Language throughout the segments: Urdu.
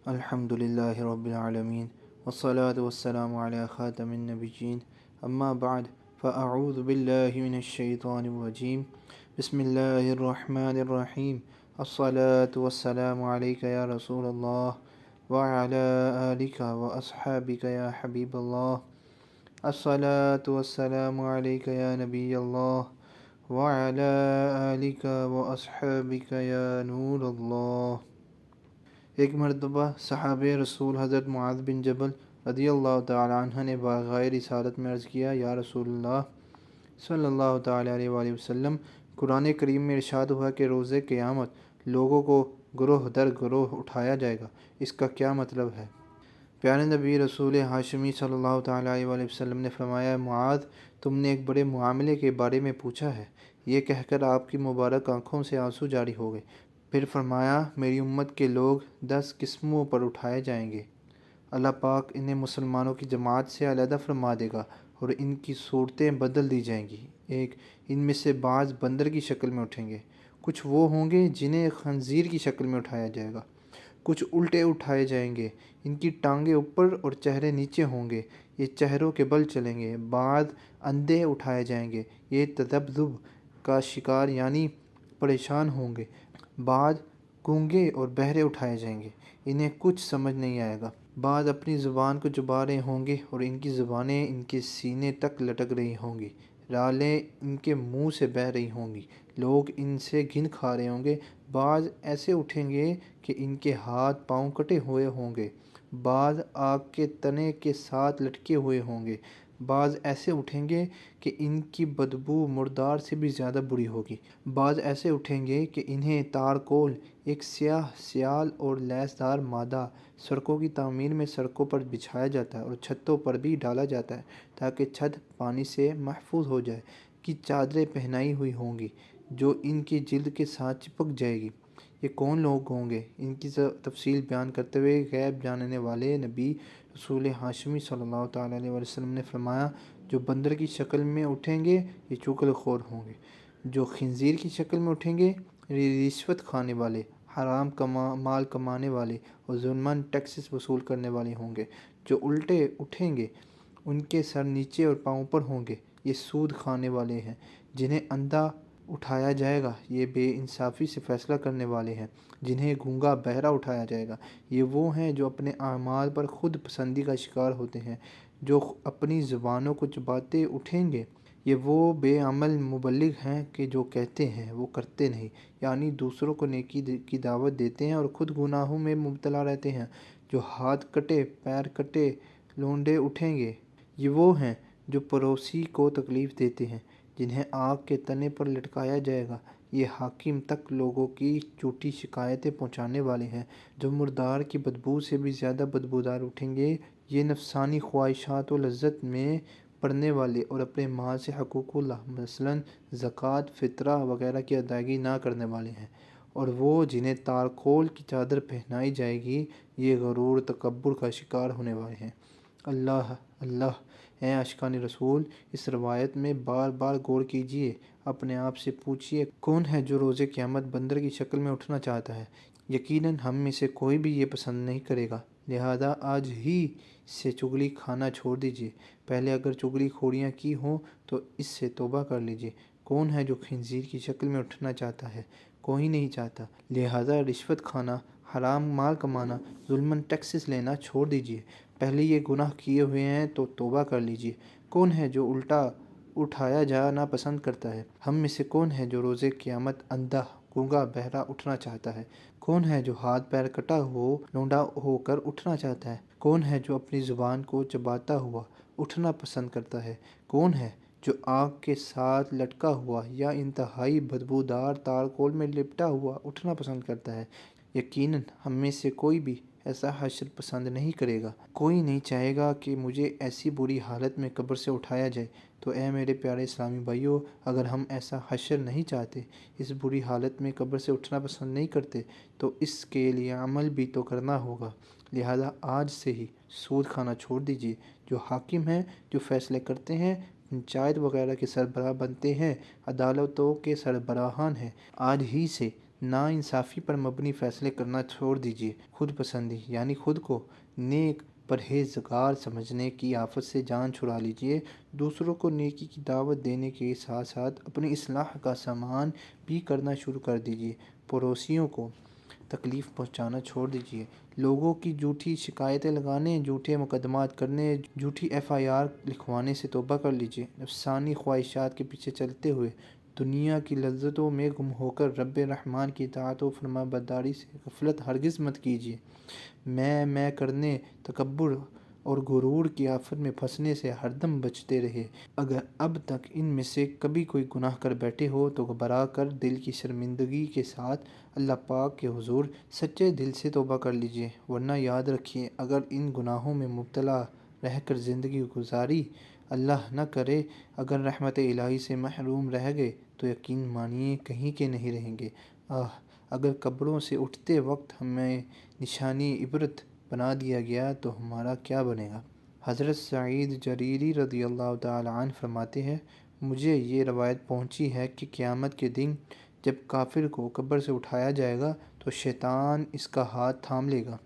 الحمد للہ رب العالمین والصلاة والسلام علی خاتم النبیین اما بعد فاعوذ باللہ من الشیطان الرجیم بسم اللہ الرحمن الرحیم الصلاة والسلام علیک یا رسول اللہ وعلی آلک واصحابک یا حبیب اللہ الصلاة والسلام علیک یا نبی اللہ وعلی آلک واصحابک یا نور اللہ۔ ایک مرتبہ صحابہ رسول حضرت معاذ بن جبل رضی اللہ تعالی عنہ نے باغائے رسالت میں عرض کیا، یا رسول اللہ صلی اللہ تعالی علیہ وآلہ وسلم، قرآن کریم میں ارشاد ہوا کہ روز قیامت لوگوں کو گروہ در گروہ اٹھایا جائے گا، اس کا کیا مطلب ہے؟ پیارے نبی رسول ہاشمی صلی اللہ تعالی علیہ وآلہ وسلم نے فرمایا، معاذ، تم نے ایک بڑے معاملے کے بارے میں پوچھا ہے۔ یہ کہہ کر آپ کی مبارک آنکھوں سے آنسو جاری ہو گئے۔ پھر فرمایا، میری امت کے لوگ 10 قسموں پر اٹھائے جائیں گے۔ اللہ پاک انہیں مسلمانوں کی جماعت سے علیحدہ فرما دے گا اور ان کی صورتیں بدل دی جائیں گی۔ ایک، ان میں سے بعض بندر کی شکل میں اٹھیں گے، کچھ وہ ہوں گے جنہیں خنزیر کی شکل میں اٹھایا جائے گا، کچھ الٹے اٹھائے جائیں گے، ان کی ٹانگیں اوپر اور چہرے نیچے ہوں گے، یہ چہروں کے بل چلیں گے۔ بعض اندھے اٹھائے جائیں گے، یہ تذبذب کا شکار یعنی پریشان ہوں گے۔ بعض گونگے اور بہرے اٹھائے جائیں گے، انہیں کچھ سمجھ نہیں آئے گا۔ بعض اپنی زبان کو چبا رہے ہوں گے اور ان کی زبانیں ان کے سینے تک لٹک رہی ہوں گی، رالیں ان کے منہ سے بہہ رہی ہوں گی، لوگ ان سے گھن کھا رہے ہوں گے۔ بعض ایسے اٹھیں گے کہ ان کے ہاتھ پاؤں کٹے ہوئے ہوں گے، بعض آگ کے تنے کے ساتھ لٹکے ہوئے ہوں گے، بعض ایسے اٹھیں گے کہ ان کی بدبو مردار سے بھی زیادہ بری ہوگی، بعض ایسے اٹھیں گے کہ انہیں تارکول، ایک سیاہ سیال اور لیس دار مادہ، سڑکوں کی تعمیر میں سڑکوں پر بچھایا جاتا ہے اور چھتوں پر بھی ڈالا جاتا ہے تاکہ چھت پانی سے محفوظ ہو جائے، کی چادریں پہنائی ہوئی ہوں گی جو ان کی جلد کے ساتھ چپک جائے گی۔ یہ کون لوگ ہوں گے؟ ان کی تفصیل بیان کرتے ہوئے غیب جاننے والے نبی رسول ہاشمی صلی اللہ تعالی علیہ وسلم نے فرمایا، جو بندر کی شکل میں اٹھیں گے یہ چغل خور ہوں گے، جو خنزیر کی شکل میں اٹھیں گے یہ رشوت کھانے والے، حرام مال کمانے والے اور ظلماً ٹیکسز وصول کرنے والے ہوں گے، جو الٹے اٹھیں گے ان کے سر نیچے اور پاؤں پر ہوں گے، یہ سود کھانے والے ہیں، جنہیں اندھا اٹھایا جائے گا، یہ بے انصافی سے فیصلہ کرنے والے ہیں، جنہیں گونگا بہرا اٹھایا جائے گا، یہ وہ ہیں جو اپنے اعمال پر خود پسندی کا شکار ہوتے ہیں، جو اپنی زبانوں کو چباتے اٹھیں گے، یہ وہ بے عمل مبلغ ہیں کہ جو کہتے ہیں وہ کرتے نہیں، یعنی دوسروں کو نیکی کی دعوت دیتے ہیں اور خود گناہوں میں مبتلا رہتے ہیں، جو ہاتھ کٹے پیر کٹے لونڈے اٹھیں گے، یہ وہ ہیں جو پڑوسی کو تکلیف دیتے ہیں، جنہیں آگ کے تنے پر لٹکایا جائے گا، یہ حاکم تک لوگوں کی جھوٹی شکایتیں پہنچانے والے ہیں، جو مردار کی بدبو سے بھی زیادہ بدبودار اٹھیں گے، یہ نفسانی خواہشات و لذت میں پڑنے والے اور اپنے مال سے حقوق اللہ مثلاً زکوٰۃ، فطرہ وغیرہ کی ادائیگی نہ کرنے والے ہیں، اور وہ جنہیں تارکول کی چادر پہنائی جائے گی، یہ غرور و تکبر کا شکار ہونے والے ہیں۔ اللہ اللہ، اے عاشقان رسول، اس روایت میں بار بار غور کیجئے، اپنے آپ سے پوچھئے، کون ہے جو روز قیامت بندر کی شکل میں اٹھنا چاہتا ہے؟ یقیناً ہم میں سے کوئی بھی یہ پسند نہیں کرے گا، لہذا آج ہی سے چغلی کھانا چھوڑ دیجئے، پہلے اگر چغلی خوریاں کی ہوں تو اس سے توبہ کر لیجئے۔ کون ہے جو خنزیر کی شکل میں اٹھنا چاہتا ہے؟ کوئی نہیں چاہتا، لہذا رشوت کھانا، حرام مال کمانا، ظلماً ٹیکسز لینا چھوڑ دیجئے، پہلے یہ گناہ کیے ہوئے ہیں تو توبہ کر لیجئے۔ کون ہے جو الٹا اٹھایا جانا پسند کرتا ہے؟ ہم میں سے کون ہے جو روز قیامت اندھا، گونگا بہرا اٹھنا چاہتا ہے؟ کون ہے جو ہاتھ پیر کٹا ہو لونڈا ہو کر اٹھنا چاہتا ہے؟ کون ہے جو اپنی زبان کو چباتا ہوا اٹھنا پسند کرتا ہے؟ کون ہے جو آگ کے ساتھ لٹکا ہوا یا انتہائی بدبودار تارکول میں لپٹا ہوا اٹھنا پسند کرتا ہے؟ یقیناً ہم میں سے کوئی بھی ایسا حشر پسند نہیں کرے گا، کوئی نہیں چاہے گا کہ مجھے ایسی بری حالت میں قبر سے اٹھایا جائے۔ تو اے میرے پیارے اسلامی بھائیو، اگر ہم ایسا حشر نہیں چاہتے، اس بری حالت میں قبر سے اٹھنا پسند نہیں کرتے، تو اس کے لیے عمل بھی تو کرنا ہوگا، لہذا آج سے ہی سود کھانا چھوڑ دیجئے۔ جو حاکم ہیں، جو فیصلے کرتے ہیں، پنچایت وغیرہ کے سربراہ بنتے ہیں، عدالتوں کے سربراہان ہیں، آج ہی سے ناانصافی پر مبنی فیصلے کرنا چھوڑ دیجیے۔ خود پسندی یعنی خود کو نیک پرہیزگار سمجھنے کی آفت سے جان چھڑا لیجیے۔ دوسروں کو نیکی کی دعوت دینے کے ساتھ ساتھ اپنی اصلاح کا سامان بھی کرنا شروع کر دیجیے۔ پڑوسیوں کو تکلیف پہنچانا چھوڑ دیجیے۔ لوگوں کی جھوٹی شکایتیں لگانے، جھوٹے مقدمات کرنے، جھوٹی FIR لکھوانے سے توبہ کر لیجیے۔ نفسانی خواہشات کے پیچھے چلتے ہوئے دنیا کی لذتوں میں گم ہو کر رب رحمان کی اطاعت و فرمانبرداری سے غفلت ہرگز مت کیجیے۔ میں کرنے، تکبر اور غرور کی آفت میں پھنسنے سے ہر دم بچتے رہے۔ اگر اب تک ان میں سے کبھی کوئی گناہ کر بیٹھے ہو تو گھبرا کر دل کی شرمندگی کے ساتھ اللہ پاک کے حضور سچے دل سے توبہ کر لیجیے، ورنہ یاد رکھیے اگر ان گناہوں میں مبتلا رہ کر زندگی گزاری، اللہ نہ کرے اگر رحمت الہی سے محروم رہ گئے تو یقین مانیے کہیں کے نہیں رہیں گے۔ اگر قبروں سے اٹھتے وقت ہمیں نشانی عبرت بنا دیا گیا تو ہمارا کیا بنے گا؟ حضرت سعید جریری رضی اللہ تعالی عنہ فرماتے ہیں، مجھے یہ روایت پہنچی ہے کہ قیامت کے دن جب کافر کو قبر سے اٹھایا جائے گا تو شیطان اس کا ہاتھ تھام لے گا۔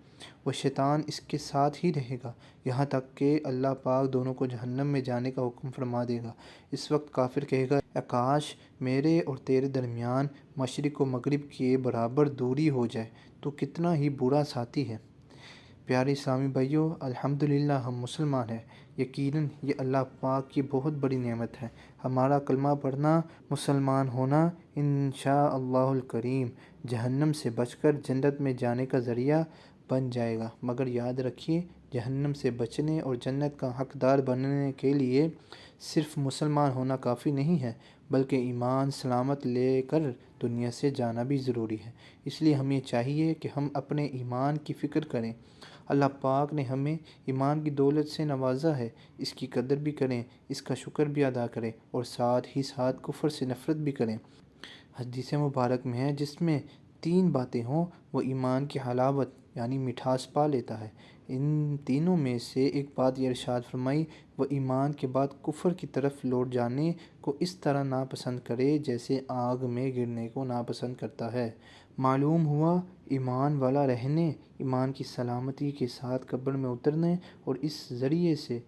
وہ شیطان اس کے ساتھ ہی رہے گا یہاں تک کہ اللہ پاک دونوں کو جہنم میں جانے کا حکم فرما دے گا۔ اس وقت کافر کہے گا، اے کاش میرے اور تیرے درمیان مشرق و مغرب کے برابر دوری ہو جائے، تو کتنا ہی برا ساتھی ہے۔ پیارے اسلامی بھائیوں، الحمدللہ ہم مسلمان ہیں۔ یقیناً یہ اللہ پاک کی بہت بڑی نعمت ہے۔ ہمارا کلمہ پڑھنا، مسلمان ہونا انشاءاللہ الکریم جہنم سے بچ کر جنت میں جانے کا ذریعہ بن جائے گا۔ مگر یاد رکھیے، جہنم سے بچنے اور جنت کا حقدار بننے کے لیے صرف مسلمان ہونا کافی نہیں ہے، بلکہ ایمان سلامت لے کر دنیا سے جانا بھی ضروری ہے۔ اس لیے ہمیں چاہیے کہ ہم اپنے ایمان کی فکر کریں۔ اللہ پاک نے ہمیں ایمان کی دولت سے نوازا ہے، اس کی قدر بھی کریں، اس کا شکر بھی ادا کریں اور ساتھ ہی ساتھ کفر سے نفرت بھی کریں۔ حدیث مبارک میں ہے، جس میں 3 باتیں ہوں وہ ایمان کی حلاوت یعنی مٹھاس پا لیتا ہے۔ ان تینوں میں سے ایک بات یہ ارشاد فرمائی، وہ ایمان کے بعد کفر کی طرف لوٹ جانے کو اس طرح ناپسند کرے جیسے آگ میں گرنے کو ناپسند کرتا ہے۔ معلوم ہوا ایمان والا رہنے، ایمان کی سلامتی کے ساتھ قبر میں اترنے اور اس ذریعے سے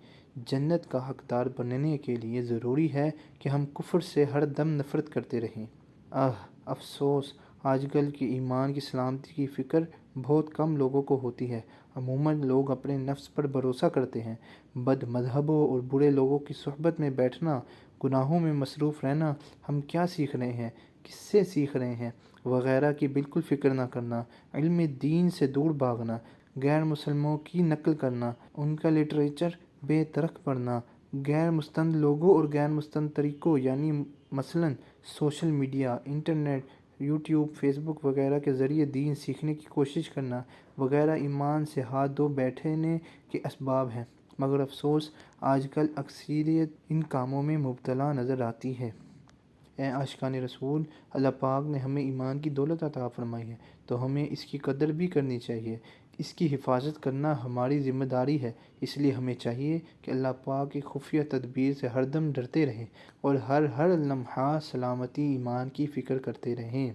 جنت کا حقدار بننے کے لیے ضروری ہے کہ ہم کفر سے ہر دم نفرت کرتے رہیں۔ افسوس، آج کل کی ایمان کی سلامتی کی فکر بہت کم لوگوں کو ہوتی ہے۔ عموماً لوگ اپنے نفس پر بھروسہ کرتے ہیں۔ بد مذہبوں اور برے لوگوں کی صحبت میں بیٹھنا، گناہوں میں مصروف رہنا، ہم کیا سیکھ رہے ہیں، کس سے سیکھ رہے ہیں وغیرہ کی بالکل فکر نہ کرنا، علم دین سے دور بھاگنا، غیر مسلموں کی نقل کرنا، ان کا لٹریچر بے طرق پڑھنا، غیر مستند لوگوں اور غیر مستند طریقوں یعنی مثلاً social media, internet, YouTube, Facebook وغیرہ کے ذریعے دین سیکھنے کی کوشش کرنا وغیرہ ایمان سے ہاتھ دھو بیٹھنے کے اسباب ہیں۔ مگر افسوس، آج کل اکثریت ان کاموں میں مبتلا نظر آتی ہے۔ اے عاشقان رسول، اللہ پاک نے ہمیں ایمان کی دولت عطا فرمائی ہے تو ہمیں اس کی قدر بھی کرنی چاہیے۔ اس کی حفاظت کرنا ہماری ذمہ داری ہے۔ اس لیے ہمیں چاہیے کہ اللہ پاک کی خفیہ تدبیر سے ہر دم ڈرتے رہیں اور ہر لمحہ سلامتی ایمان کی فکر کرتے رہیں۔